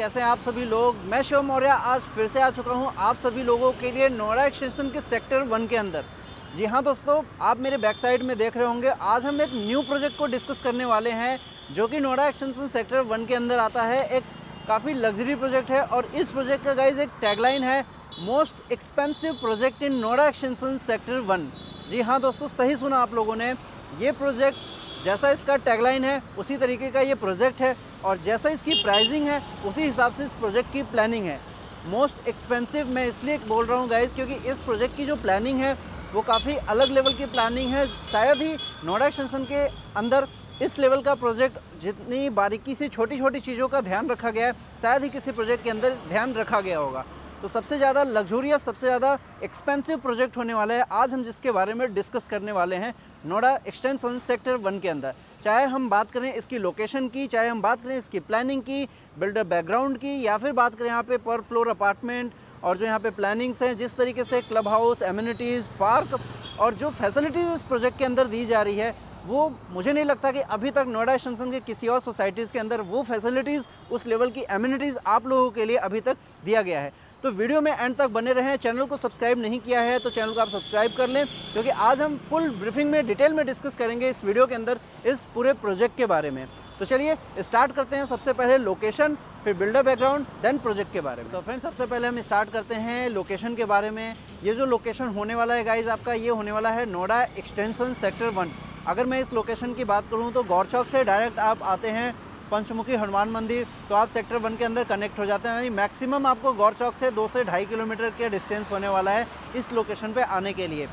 कैसे हैं आप सभी लोग। मैं शिव मौर्य आज फिर से आ चुका हूं आप सभी लोगों के लिए नोएडा एक्सटेंशन के सेक्टर 1 के अंदर। जी हाँ दोस्तों, आप मेरे बैक साइड में देख रहे होंगे। आज हम एक न्यू प्रोजेक्ट को डिस्कस करने वाले हैं जो कि नोएडा एक्सटेंशन सेक्टर 1 के अंदर आता है। एक काफ़ी लग्जरी प्रोजेक्ट है और इस प्रोजेक्ट का गाइज एक टैगलाइन है, most expensive project in Noida extension sector 1। जी हाँ दोस्तों, सही सुना आप लोगों ने। ये प्रोजेक्ट जैसा इसका टैगलाइन है उसी तरीके का ये प्रोजेक्ट है और जैसा इसकी प्राइसिंग है उसी हिसाब से इस प्रोजेक्ट की प्लानिंग है। मोस्ट एक्सपेंसिव मैं इसलिए बोल रहा हूँ गाइज क्योंकि इस प्रोजेक्ट की जो प्लानिंग है वो काफ़ी अलग लेवल की प्लानिंग है। शायद ही नोएडा एक्सटेंशन के अंदर इस लेवल का प्रोजेक्ट, जितनी बारीकी से छोटी छोटी चीज़ों का ध्यान रखा गया है, शायद ही किसी प्रोजेक्ट के अंदर ध्यान रखा गया होगा। तो सबसे ज़्यादा लग्जूरियस, सबसे ज़्यादा एक्सपेंसिव प्रोजेक्ट होने वाला है आज हम जिसके बारे में डिस्कस करने वाले हैं नोएडा एक्सटेंशन सेक्टर 1 के अंदर। चाहे हम बात करें इसकी लोकेशन की, चाहे हम बात करें इसकी प्लानिंग की, बिल्डर बैकग्राउंड की, या फिर बात करें यहाँ पे पर फ्लोर अपार्टमेंट और जो यहाँ पे प्लानिंग्स हैं, जिस तरीके से क्लब हाउस, एमिनिटीज़, पार्क और जो फैसिलिटीज़ इस प्रोजेक्ट के अंदर दी जा रही है, वो मुझे नहीं लगता कि अभी तक नोएडा एक्सटेंशन के किसी और सोसाइटीज़ के अंदर वो फैसिलिटीज़, उस लेवल की एमिनिटीज़ आप लोगों के लिए अभी तक दिया गया है। तो वीडियो में एंड तक बने रहें। चैनल को सब्सक्राइब नहीं किया है तो चैनल को आप सब्सक्राइब कर लें, क्योंकि आज हम फुल ब्रीफिंग में, डिटेल में डिस्कस करेंगे इस वीडियो के अंदर इस पूरे प्रोजेक्ट के बारे में। तो चलिए स्टार्ट करते हैं। सबसे पहले लोकेशन, फिर बिल्डर बैकग्राउंड, देन प्रोजेक्ट के बारे में। तो फ्रेंड्स, सबसे पहले हम स्टार्ट करते हैं लोकेशन के बारे में। ये जो लोकेशन होने वाला है गाइज आपका, ये होने वाला है नोएडा एक्सटेंशन सेक्टर 1। अगर मैं इस लोकेशन की बात करूँ तो गौर चौक से डायरेक्ट आप आते हैं पंचमुखी हनुमान मंदिर, तो आप सेक्टर 1 के अंदर कनेक्ट हो जाते हैं। यानी मैक्सिमम आपको गौर चौक से 2 से 2.5 किलोमीटर के डिस्टेंस होने वाला है इस लोकेशन पे आने के लिए।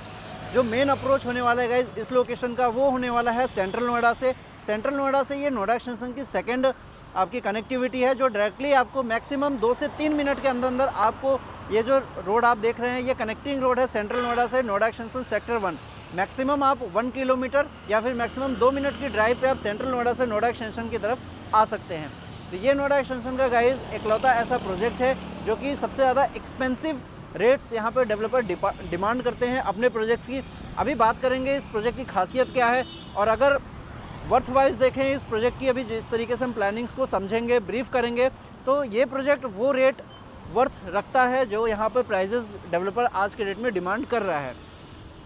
जो मेन अप्रोच होने वाला है गाइज इस लोकेशन का, वो होने वाला है सेंट्रल नोएडा से। सेंट्रल नोएडा से ये नोएडा एक्सटेंशन की सेकेंड आपकी कनेक्टिविटी है, जो डायरेक्टली आपको मैक्सिमम 2 से 3 मिनट के अंदर अंदर आपको ये जो रोड आप देख रहे हैं, ये कनेक्टिंग रोड है सेंट्रल नोएडा से नोएडा एक्सटेंशन सेक्टर 1। मैक्सिमम आप 1 किलोमीटर या फिर मैक्सिमम 2 मिनट की ड्राइव पे आप सेंट्रल नोएडा से नोएडा एक्सटेंशन की तरफ आ सकते हैं। तो ये नोएडा एक्सटेंशन का गाइज इकलौता ऐसा प्रोजेक्ट है जो कि सबसे ज़्यादा एक्सपेंसिव रेट्स यहाँ पर डेवलपर डिमांड करते हैं अपने प्रोजेक्ट्स की। अभी बात करेंगे इस प्रोजेक्ट की खासियत क्या है, और अगर वर्थ वाइज देखें इस प्रोजेक्ट की, अभी जिस तरीके से हम प्लानिंग्स को समझेंगे, ब्रीफ करेंगे, तो ये प्रोजेक्ट वो रेट वर्थ रखता है जो यहाँ पर प्राइजेस डेवलपर आज के डेट में डिमांड कर रहा है।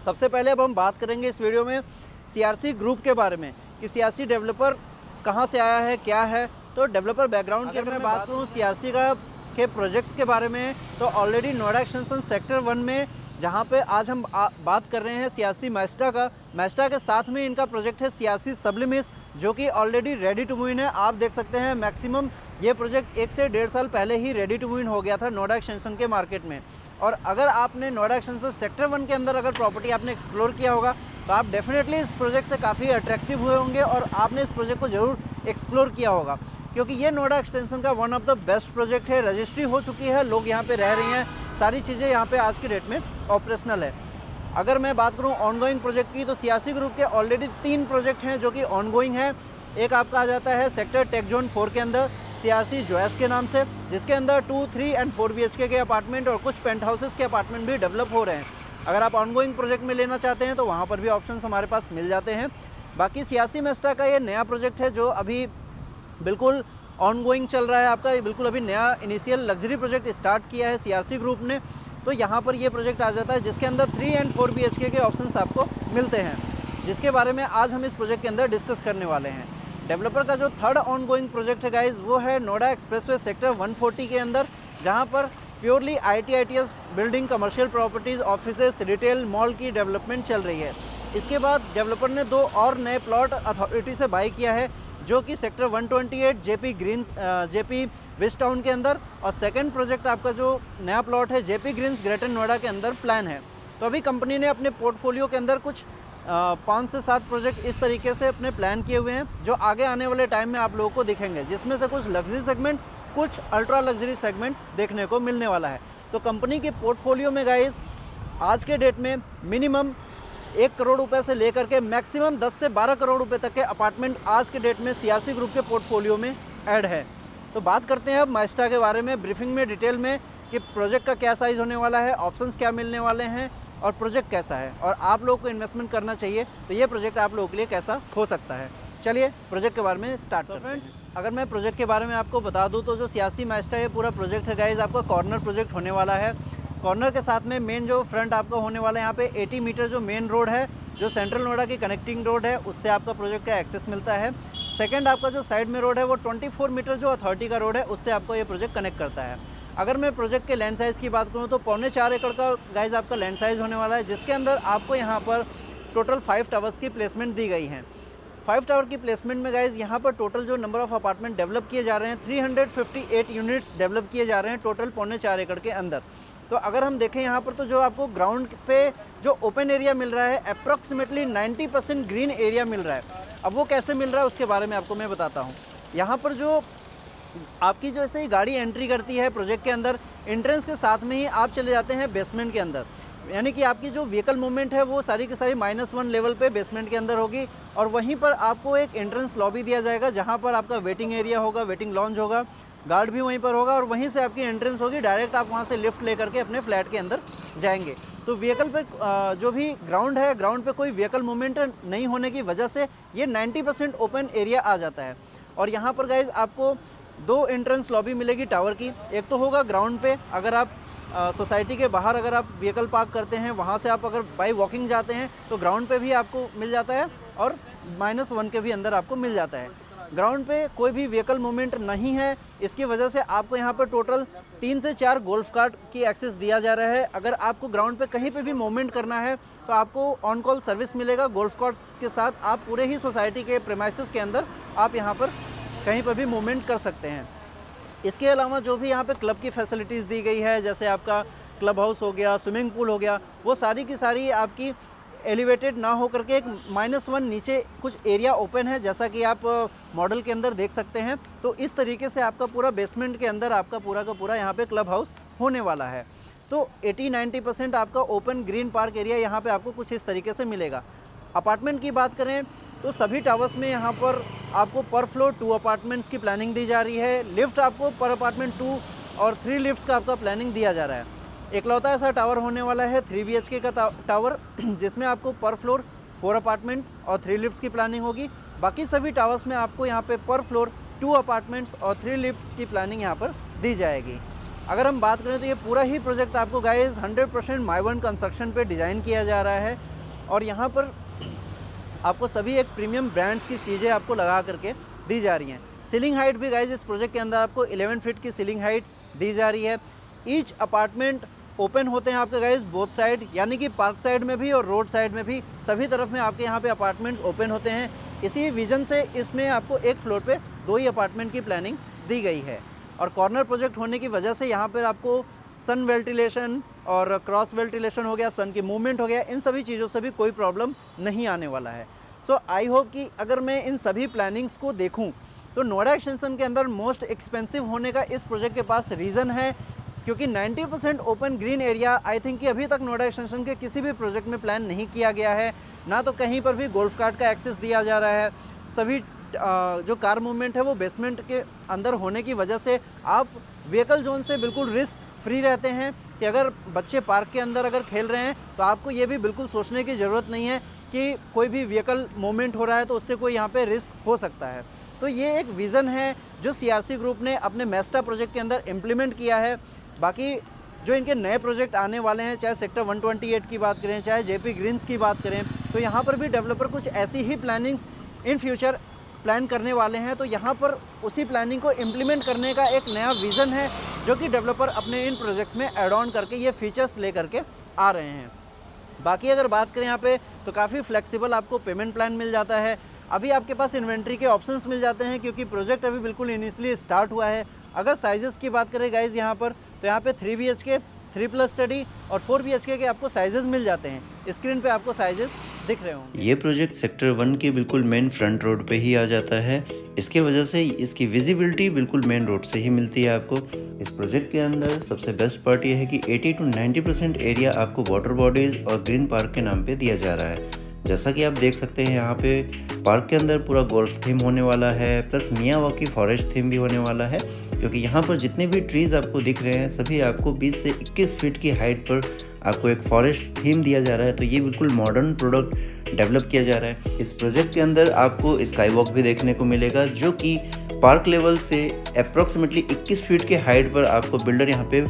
सबसे पहले अब हम बात करेंगे इस वीडियो में सीआरसी ग्रुप के बारे में कि सीआरसी डेवलपर कहाँ से आया है, क्या है। तो डेवलपर बैकग्राउंड की अगर मैं बात करूँ सीआरसी का के प्रोजेक्ट्स के बारे में, तो ऑलरेडी नोएडा एक्सटेंशन सेक्टर 1 में जहाँ पे आज हम बात कर रहे हैं सीआरसी मैस्टा का, मैस्टा के साथ में इनका प्रोजेक्ट है सीआरसी सब्लिमिस, जो कि already ready to move in है। आप देख सकते हैं मैक्सिमम ये प्रोजेक्ट 1 से 1.5 साल पहले ही रेडी टू मूव इन हो गया था नोएडा एक्सटेंशन के मार्केट में। और अगर आपने नोएडा एक्सटेंशन सेक्टर 1 के अंदर अगर प्रॉपर्टी आपने एक्सप्लोर किया होगा तो आप डेफिनेटली इस प्रोजेक्ट से काफ़ी अट्रैक्टिव हुए होंगे और आपने इस प्रोजेक्ट को ज़रूर एक्सप्लोर किया होगा, क्योंकि ये नोएडा एक्सटेंशन का one of the best project है। रजिस्ट्री हो चुकी है, लोग यहाँ पे रह रही हैं, सारी चीज़ें यहाँ पे आज के डेट में ऑपरेशनल है। अगर मैं बात करूँ ऑनगोइंग प्रोजेक्ट की, तो सीआरसी ग्रुप के ऑलरेडी 3 प्रोजेक्ट हैं जो कि ऑनगोइंग है। एक आपका आ जाता है सेक्टर टेक जोन 4 के अंदर सीआरसी जॉयस के नाम से, जिसके अंदर 2, 3 एंड 4 BHK के अपार्टमेंट और कुछ पेंट हाउसेस के अपार्टमेंट भी डेवलप हो रहे हैं। अगर आप ऑनगोइंग प्रोजेक्ट में लेना चाहते हैं तो वहाँ पर भी ऑप्शंस हमारे पास मिल जाते हैं। बाकी सीआरसी मेस्टा का ये नया प्रोजेक्ट है जो अभी बिल्कुल ऑनगोइंग चल रहा है आपका, ये बिल्कुल अभी नया इनिशियल लग्जरी प्रोजेक्ट स्टार्ट किया है सीआरसी ग्रुप ने। तो यहाँ पर ये प्रोजेक्ट आ जाता है जिसके अंदर 3 एंड 4 BHK के ऑप्शंस आपको मिलते हैं, जिसके बारे में आज हम इस प्रोजेक्ट के अंदर डिस्कस करने वाले हैं। डेवलपर का जो थर्ड ऑनगोइंग प्रोजेक्ट है गाइज, वो है नोएडा एक्सप्रेसवे सेक्टर 140 के अंदर, जहाँ पर purely ITS building, commercial properties, offices, retail, mall की डेवलपमेंट चल रही है। इसके बाद डेवलपर ने 2 और नए प्लॉट अथॉरिटी से बाई किया है, जो कि सेक्टर 128 जेपी वेस्ट टाउन के अंदर, और सेकंड प्रोजेक्ट आपका जो नया प्लॉट है जेपी ग्रीन्स ग्रेटर नोएडा के अंदर प्लान है। तो अभी कंपनी ने अपने पोर्टफोलियो के अंदर कुछ 5 से 7 प्रोजेक्ट इस तरीके से अपने प्लान किए हुए हैं, जो आगे आने वाले टाइम में आप लोगों को दिखेंगे, जिसमें से कुछ लग्जरी सेगमेंट, कुछ अल्ट्रा लग्जरी सेगमेंट देखने को मिलने वाला है। तो कंपनी के पोर्टफोलियो में गाइज आज के डेट में मिनिमम 1 करोड़ रुपए से लेकर के मैक्सिमम 10 से 12 करोड़ रुपए तक के अपार्टमेंट आज के डेट में सीआरसी ग्रुप के पोर्टफोलियो में ऐड है। तो बात करते हैं अब मैस्टा के बारे में ब्रीफिंग में, डिटेल में, कि प्रोजेक्ट का क्या साइज़ होने वाला है, ऑप्शंस क्या मिलने वाले हैं और प्रोजेक्ट कैसा है, और आप लोगों को इन्वेस्टमेंट करना चाहिए तो ये प्रोजेक्ट आप लोगों के लिए कैसा हो सकता है। चलिए प्रोजेक्ट के बारे में स्टार्ट करते हैं। फ्रेंड्स, अगर मैं प्रोजेक्ट के बारे में आपको बता दूं तो जो सियासी मैस्टा ये पूरा प्रोजेक्ट है गाइज आपका कॉर्नर प्रोजेक्ट होने वाला है। कॉर्नर के साथ में मेन जो फ्रंट आपका होने वाला है यहाँ पे 80 मीटर जो मेन रोड है, जो सेंट्रल नोएडा की कनेक्टिंग रोड है, उससे आपका प्रोजेक्ट का एक्सेस मिलता है। सेकंड आपका जो साइड में रोड है वो 24 मीटर जो अथॉरिटी का रोड है, उससे आपको ये प्रोजेक्ट कनेक्ट करता है। अगर मैं प्रोजेक्ट के लैंड साइज़ की बात करूँ तो 4.25 एकड़ का गाइज आपका लैंड साइज़ होने वाला है, जिसके अंदर आपको यहाँ पर टोटल 5 टावर्स की प्लेसमेंट दी गई है। 5 टावर की प्लेसमेंट में गाइज यहाँ पर टोटल जो नंबर ऑफ अपार्टमेंट डेवलप किए जा रहे हैं 358 यूनिट्स डेवलप किए जा रहे हैं टोटल 4.25 एकड़ के अंदर। तो अगर हम देखें यहाँ पर तो जो आपको ग्राउंड पे जो ओपन एरिया मिल रहा है अप्रॉक्सीमेटली 90% ग्रीन एरिया मिल रहा है। अब वो कैसे मिल रहा है उसके बारे में आपको मैं बताता हूँ। यहाँ पर जो आपकी जो ऐसे ही गाड़ी एंट्री करती है प्रोजेक्ट के अंदर, एंट्रेंस के साथ में ही आप चले जाते हैं बेसमेंट के अंदर, यानी कि आपकी जो व्हीकल मूवमेंट है वो सारी की सारी -1 लेवल पे बेसमेंट के अंदर होगी। और वहीं पर आपको एक एंट्रेंस लॉबी दिया जाएगा जहां पर आपका वेटिंग एरिया होगा, वेटिंग लॉन्ज होगा, गार्ड भी वहीं पर होगा और वहीं से आपकी एंट्रेंस होगी। डायरेक्ट आप वहां से लिफ्ट लेकर के अपने फ्लैट के अंदर जाएंगे। तो व्हीकल पे जो भी ग्राउंड है, ग्राउंड पे कोई व्हीकल मूवमेंट नहीं होने की वजह से ये 90% ओपन एरिया आ जाता है। और यहाँ पर गाइज आपको 2 एंट्रेंस लॉबी मिलेगी टावर की। एक तो होगा ग्राउंड पे, अगर आप सोसाइटी के बाहर अगर आप व्हीकल पार्क करते हैं, वहाँ से आप अगर बाई वॉकिंग जाते हैं तो ग्राउंड पे भी आपको मिल जाता है और -1 के भी अंदर आपको मिल जाता है। ग्राउंड पे कोई भी व्हीकल मूवमेंट नहीं है, इसकी वजह से आपको यहाँ पर टोटल 3 से 4 गोल्फ कार्ट की एक्सेस दिया जा रहा है। अगर आपको ग्राउंड पे कहीं पे भी मूवमेंट करना है तो आपको ऑन कॉल सर्विस मिलेगा गोल्फ कार्ट के साथ। आप पूरे ही सोसाइटी के प्रेमाइसेस के अंदर आप यहाँ पर कहीं पर भी मूवमेंट कर सकते हैं। इसके अलावा जो भी यहाँ पे क्लब की फैसिलिटीज़ दी गई है, जैसे आपका क्लब हाउस हो गया, स्विमिंग पूल हो गया, वो सारी की सारी आपकी एलिवेटेड ना हो करके एक -1 नीचे कुछ एरिया ओपन है, जैसा कि आप मॉडल के अंदर देख सकते हैं। तो इस तरीके से आपका पूरा बेसमेंट के अंदर आपका पूरा का पूरा यहाँ पे क्लब हाउस होने वाला है। तो 80-90% आपका ओपन ग्रीन पार्क एरिया यहाँ पे आपको कुछ इस तरीके से मिलेगा। अपार्टमेंट की बात करें तो सभी टावर्स में यहाँ पर आपको पर फ्लोर 2 अपार्टमेंट्स की प्लानिंग दी जा रही है। लिफ्ट आपको पर अपार्टमेंट 2 और 3 लिफ्ट्स का आपका प्लानिंग दिया जा रहा है। एकलौता ऐसा टावर होने वाला है 3 BHK का टावर, जिसमें आपको पर फ्लोर 4 अपार्टमेंट और 3 लिफ्ट्स की प्लानिंग होगी। बाकी सभी टावर्स में आपको यहाँ पे पर फ्लोर 2 अपार्टमेंट्स और 3 लिफ्ट्स की प्लानिंग यहाँ पर दी जाएगी। अगर हम बात करें तो ये पूरा ही प्रोजेक्ट आपको गाइज 100% माइवन कंस्ट्रक्शन पे डिज़ाइन किया जा रहा है और यहाँ पर आपको सभी एक प्रीमियम ब्रांड्स की चीज़ें आपको लगा करके दी जा रही हैं। सीलिंग हाइट भी गाइज इस प्रोजेक्ट के अंदर आपको 11 फीट की सीलिंग हाइट दी जा रही है। ईच अपार्टमेंट ओपन होते हैं आपके गाइज बोथ साइड, यानी कि पार्क साइड में भी और रोड साइड में भी, सभी तरफ में आपके यहाँ पे अपार्टमेंट्स ओपन होते हैं। इसी विजन से इसमें आपको एक फ्लोर पे 2 ही अपार्टमेंट की प्लानिंग दी गई है। और कॉर्नर प्रोजेक्ट होने की वजह से यहाँ पर आपको सन वेंटिलेशन और क्रॉस वेंटिलेशन हो गया, सन की मूवमेंट हो गया, इन सभी चीज़ों से भी कोई प्रॉब्लम नहीं आने वाला है। सो आई होप कि अगर मैं इन सभी प्लानिंग्स को देखूं तो नोएडा एक्सटेंशन के अंदर मोस्ट एक्सपेंसिव होने का इस प्रोजेक्ट के पास रीज़न है, क्योंकि 90% open green area I think कि अभी तक नोएडा एक्सटेंशन के किसी भी प्रोजेक्ट में प्लान नहीं किया गया है। ना तो कहीं पर भी गोल्फ कार्ट का एक्सेस दिया जा रहा है। सभी जो कार मूवमेंट है वो बेसमेंट के अंदर होने की वजह से आप व्हीकल जोन से बिल्कुल रिस्क फ्री रहते हैं कि अगर बच्चे पार्क के अंदर अगर खेल रहे हैं तो आपको ये भी बिल्कुल सोचने की ज़रूरत नहीं है कि कोई भी व्हीकल मूवमेंट हो रहा है तो उससे कोई यहाँ पे रिस्क हो सकता है। तो ये एक विज़न है जो सीआरसी ग्रुप ने अपने मेस्टा प्रोजेक्ट के अंदर इम्प्लीमेंट किया है। बाकी जो इनके नए प्रोजेक्ट आने वाले हैं, चाहे सेक्टर 128 की बात करें, चाहे जेपी ग्रीन्स की बात करें, तो यहाँ पर भी डेवलपर कुछ ऐसी ही प्लानिंग्स इन फ्यूचर प्लान करने वाले हैं। तो यहाँ पर उसी प्लानिंग को इम्प्लीमेंट करने का एक नया विज़न है जो कि डेवलपर अपने इन प्रोजेक्ट्स में ऐड ऑन करके ये फीचर्स ले करके आ रहे हैं। बाकी अगर बात करें यहाँ पे तो काफ़ी फ्लेक्सिबल आपको पेमेंट प्लान मिल जाता है। अभी आपके पास इन्वेंट्री के ऑप्शंस मिल जाते हैं क्योंकि प्रोजेक्ट अभी बिल्कुल इनिशियली स्टार्ट हुआ है। अगर साइजेस की बात करें गाइज यहाँ पर तो यहाँ पे 3 BHK, 3+ स्टडी और 4 BHK के आपको साइजेस मिल जाते हैं। स्क्रीन पे आपको साइजेस दिख रहे होंगे। ये प्रोजेक्ट सेक्टर 1 के बिल्कुल मेन फ्रंट रोड पे ही आ जाता है। इसके वजह से इसकी विजिबिलिटी बिल्कुल मेन रोड से ही मिलती है आपको। इस प्रोजेक्ट के अंदर सबसे बेस्ट पार्ट ये है कि 80-90% एरिया आपको वाटर बॉडीज और ग्रीन पार्क के नाम पे दिया जा रहा है। जैसा कि आप देख सकते हैं यहाँ पे पार्क के अंदर पूरा गोल्फ थीम होने वाला है, प्लस मियावाकी फॉरेस्ट थीम भी होने वाला है। क्योंकि यहाँ पर जितने भी ट्रीज़ आपको दिख रहे हैं सभी आपको 20 से 21 फीट की हाइट पर आपको एक फॉरेस्ट थीम दिया जा रहा है। तो ये बिल्कुल मॉडर्न प्रोडक्ट डेवलप किया जा रहा है। इस प्रोजेक्ट के अंदर आपको स्काई वॉक भी देखने को मिलेगा, जो कि पार्क लेवल से अप्रॉक्सीमेटली 21 फीट के हाइट पर आपको बिल्डर यहाँ पे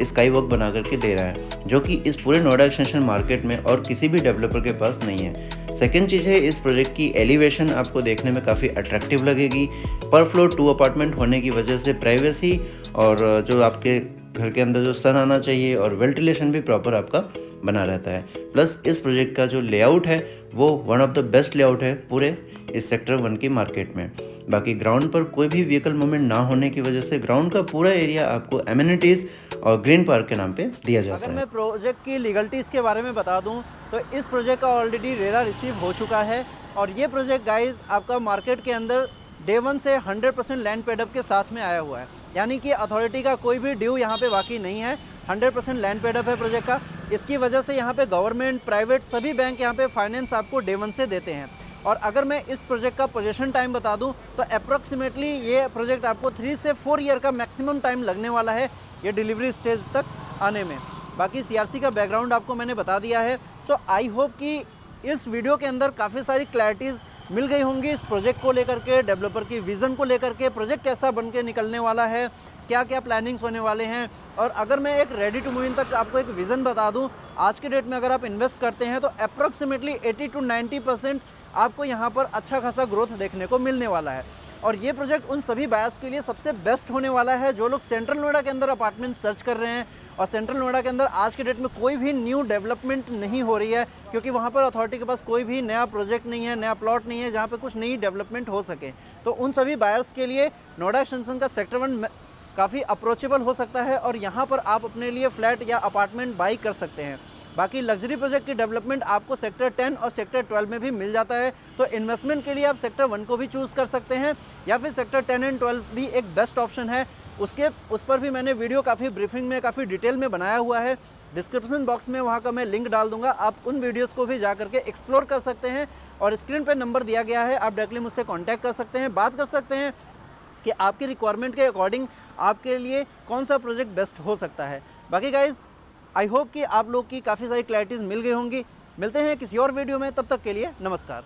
स्काई वॉक बना करके दे रहा है, जो कि इस पूरे नोएडा एक्सटेंशन मार्केट में और किसी भी डेवलपर के पास नहीं है। सेकेंड चीज़ है, इस प्रोजेक्ट की एलिवेशन आपको देखने में काफ़ी अट्रैक्टिव लगेगी। पर फ्लोर 2 अपार्टमेंट होने की वजह से प्राइवेसी और जो आपके घर के अंदर जो सन आना चाहिए और वेंटिलेशन भी प्रॉपर आपका बना रहता है। प्लस इस प्रोजेक्ट का जो लेआउट है वो one of the best layout है पूरे इस सेक्टर 1 की मार्केट में। बाकी ग्राउंड पर कोई भी व्हीकल मूवमेंट ना होने की वजह से ग्राउंड का पूरा एरिया आपको एमिनिटीज़ और ग्रीन पार्क के नाम पे दिया जाता है। अगर मैं प्रोजेक्ट की लीगलिटीज़ के बारे में बता दूं तो इस प्रोजेक्ट का ऑलरेडी रेरा रिसीव हो चुका है और ये प्रोजेक्ट गाइस आपका मार्केट के अंदर डे 1 से 100% लैंड पेडअप के साथ में आया हुआ है, यानी कि अथॉरिटी का कोई भी ड्यू यहाँ पे बाकी नहीं है। 100% लैंड पेडअप है प्रोजेक्ट का। इसकी वजह से यहाँ पे गवर्नमेंट, प्राइवेट सभी बैंक यहाँ पे फाइनेंस आपको डे 1 से देते हैं। और अगर मैं इस प्रोजेक्ट का पोजीशन टाइम बता दूं तो अप्रॉक्सीमेटली ये प्रोजेक्ट आपको 3 से 4 ईयर का मैक्सिमम टाइम लगने वाला है ये डिलीवरी स्टेज तक आने में। बाकी सीआरसी का बैकग्राउंड आपको मैंने बता दिया है। सो आई होप कि इस वीडियो के अंदर काफ़ी सारी क्लैरिटीज़ मिल गई होंगी इस प्रोजेक्ट को लेकर के, डेवलपर की विज़न को लेकर के, प्रोजेक्ट कैसा बन के निकलने वाला है, क्या क्या प्लानिंग्स होने वाले हैं। और अगर मैं एक रेडी टू मूव इन तक आपको एक विज़न बता दूं, आज के डेट में अगर आप इन्वेस्ट करते हैं तो अप्रॉक्सीमेटली 80 to 90% आपको यहाँ पर अच्छा खासा ग्रोथ देखने को मिलने वाला है। और ये प्रोजेक्ट उन सभी बायर्स के लिए सबसे बेस्ट होने वाला है जो लोग सेंट्रल नोएडा के अंदर अपार्टमेंट सर्च कर रहे हैं। और सेंट्रल नोएडा के अंदर आज के डेट में कोई भी न्यू डेवलपमेंट नहीं हो रही है, क्योंकि वहाँ पर अथॉरिटी के पास कोई भी नया प्रोजेक्ट नहीं है, नया प्लॉट नहीं है जहाँ पे कुछ नई डेवलपमेंट हो सके। तो उन सभी बायर्स के लिए नोएडा एक्सटेंशन का सेक्टर 1 काफ़ी अप्रोचेबल हो सकता है और यहाँ पर आप अपने लिए फ्लैट या अपार्टमेंट बाई कर सकते हैं। बाकी लग्जरी प्रोजेक्ट की डेवलपमेंट आपको सेक्टर 10 और सेक्टर 12 में भी मिल जाता है। तो इन्वेस्टमेंट के लिए आप सेक्टर 1 को भी चूज़ कर सकते हैं या फिर सेक्टर 10 एंड 12 भी एक बेस्ट ऑप्शन है। उस पर भी मैंने वीडियो काफ़ी ब्रीफिंग में, काफ़ी डिटेल में बनाया हुआ है। डिस्क्रिप्शन बॉक्स में वहाँ का मैं लिंक डाल दूंगा, आप उन वीडियोज़ को भी जा करके एक्सप्लोर कर सकते हैं। और स्क्रीन पर नंबर दिया गया है, आप डायरेक्टली मुझसे कॉन्टैक्ट कर सकते हैं, बात कर सकते हैं कि आपकी रिक्वायरमेंट के अकॉर्डिंग आपके लिए कौन सा प्रोजेक्ट बेस्ट हो सकता है। बाकी गाइज़ आई होप कि आप लोग की काफ़ी सारी क्लैरिटीज़ मिल गई होंगी। मिलते हैं किसी और वीडियो में, तब तक के लिए नमस्कार।